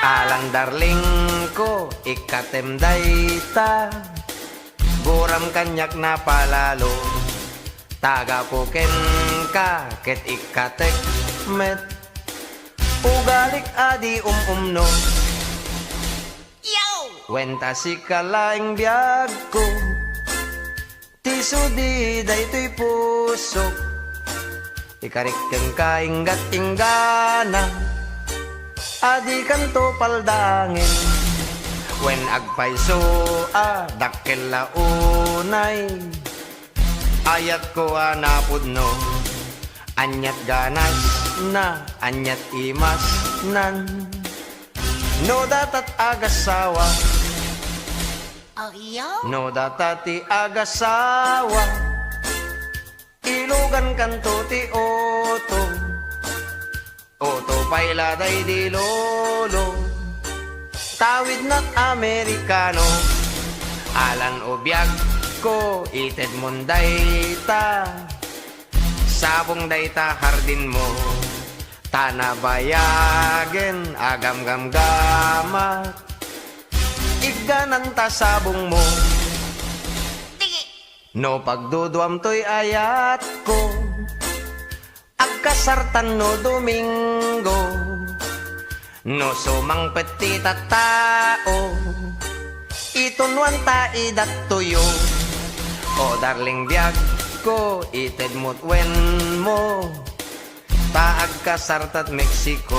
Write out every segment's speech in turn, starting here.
Alang darling ko, ikatem dayta, buram kanyak na palalo. Tagapuken ka, ket ikatek met, ugalik adi umno. Yo! Wenta si kalaing biyag ko, tisudi daytoy pusok, ikarikeng kainggat inggana, adi kanto paldangin. When agpaiso dakkel launay, ayat ko napudno, anyat ganas na, anyat imas nan, no datat agasawa. Oh, yo? No datati agasawa, ilugan kanto ti oto, oto pailaday di lolo, tawid na't Amerikano. Alan o biyag ko, ited munday ta, sabong day ta hardin mo, tanabayagen agam gam gamat, iganan ta sabong mo. No pagduduam to'y ayat ko, agkasartan no Domingo, no sumang petit at tao, itunwan ta idat tuyo. O darling biyag ko, ited mo't wen mo, taag kasartat Mexico,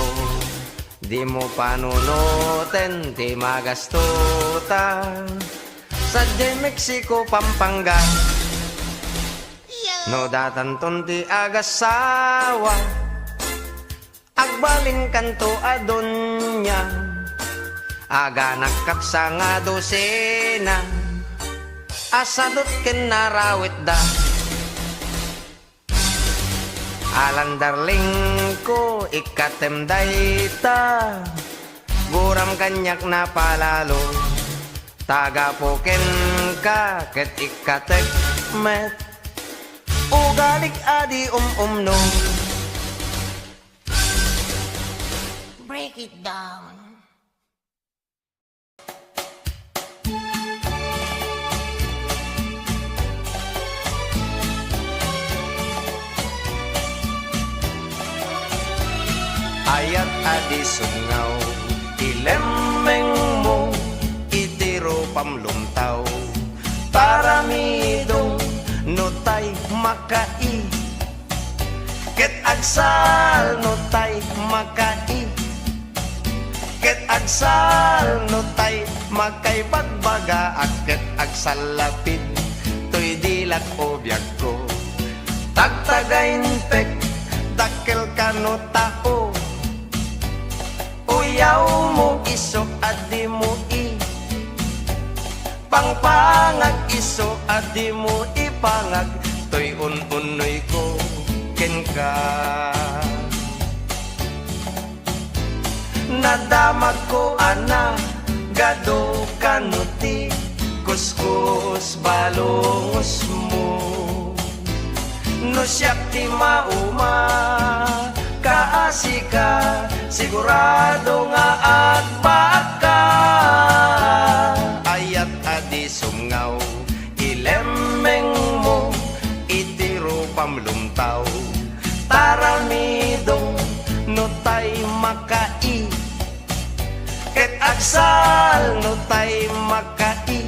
di mo panunutin, di magastuta, sa Mexico, Pampanga. No datanton ti agasawa, agbalin kanto adonya, aga nakapsa nga dosena, asadot ken narawit da. Alang darling ko, ikatem dayta, buram kanyak na palalo, tagapuken ka, ket ikatek met, ugalik adi umno. Break it down. Ayat adi sungaw, ilemeng mo, itiro pamlumtaw, taramidung notay makai, ket agsal notay makai, ket agsal notay makay bagbaga, ket agsal lapid to'y dilat o biyag ko, tagtagain pek dakkel kano tao, uyaw mo iso adi mo i, pangpangag iso adi mo ipangag, to'y unoy ko ken ka. Nadamag ko ana, gado kanuti, kuskus balongos mo, no siyak ti mauma, kaasika, sigurado nga agbaka. Ayat adi sumngaw, ilemeng mo, itiro pamlumtaw, taramidong notay makai, ket agsal notay makai,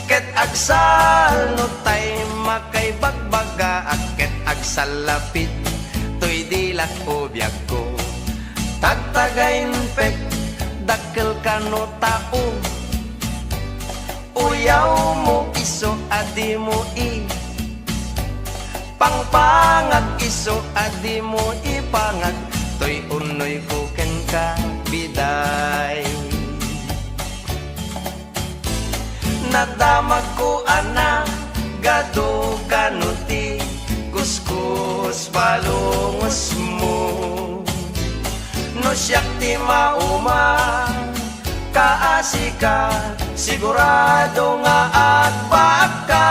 ket agsal notay makay bagbaga, ket agsal lapid to'y dilat o biyag ko, tagtagain pek dakkel kano tao, uyaw mo iso adi mo i, pangpangag iso adi mo ipangag, to'y unoy ko ken ka biday. Nadamag ko ana, gado kanuti, kuskus balongos mo, no siyak ti mauma, kaasika, sigurado nga agbaka.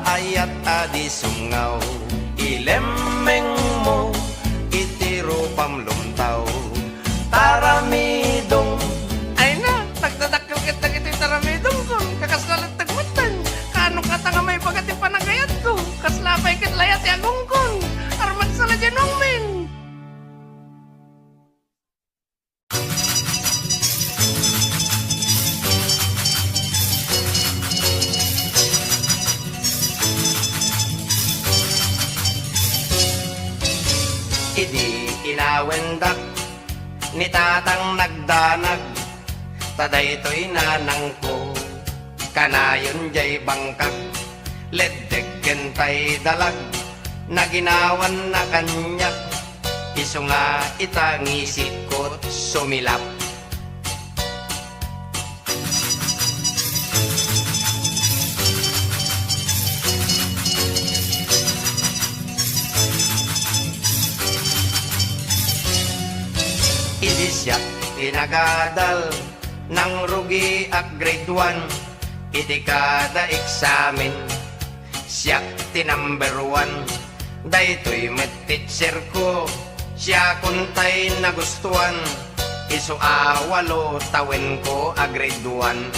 Ayat adi sumngaw, ilemeng mo, itiro pamlumtaw, Nongming. Idi inawendak ni tatang nagdanag, tadaytoy nanang ko kanayon jay bangkag, ledeg kentay dalag na ginawan na kanyak, iso nga itangisit ko't sumilap. Idi siya pinagadal ng rugi at grade 1, iti kada eksamen siya ti number 1. Daytoy met teacher ko siya kuntay nagustuhan, iso awalo tawen ko a grade 1.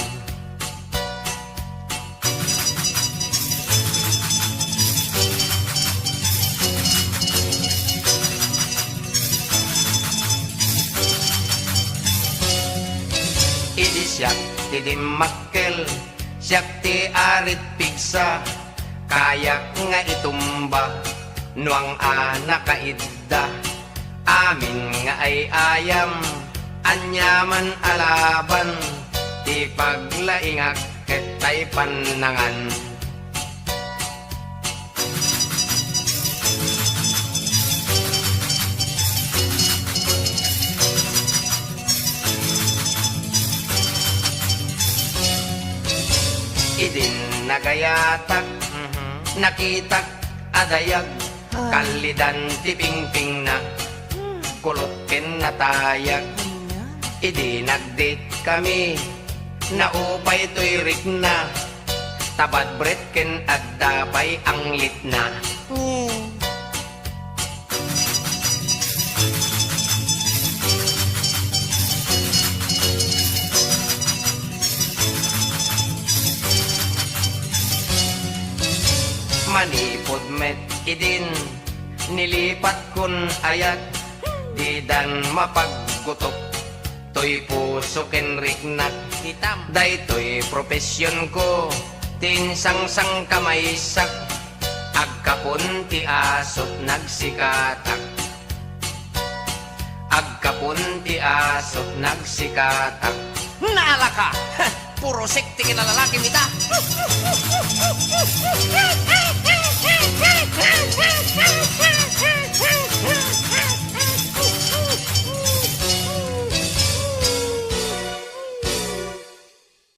Idi siyak ti dimmakkel, siyak ti arit pigsa, kayak nga itumba, nuang anak kaidda, amin nga ay ayam, anyaman alaban, ti paglaingak ketay panangan. Idin nagayatak, nakitak adayag, kalidan ti pingping na, kulotken natayag. Idi nagdate kami, naupay to'y rik na, tabad bret ken agdapay ang lit na. Manipod met idin, nilipat kun ayat, di dan mapaggutok, to'y puso ken riknat. Daytoy profesyon ko, tinsangsang kamaysak, agkapon ti asot nagsikatak. Agkapon ti asot nagsikatak. Naala ka! Puro sekti kinalalaki nita.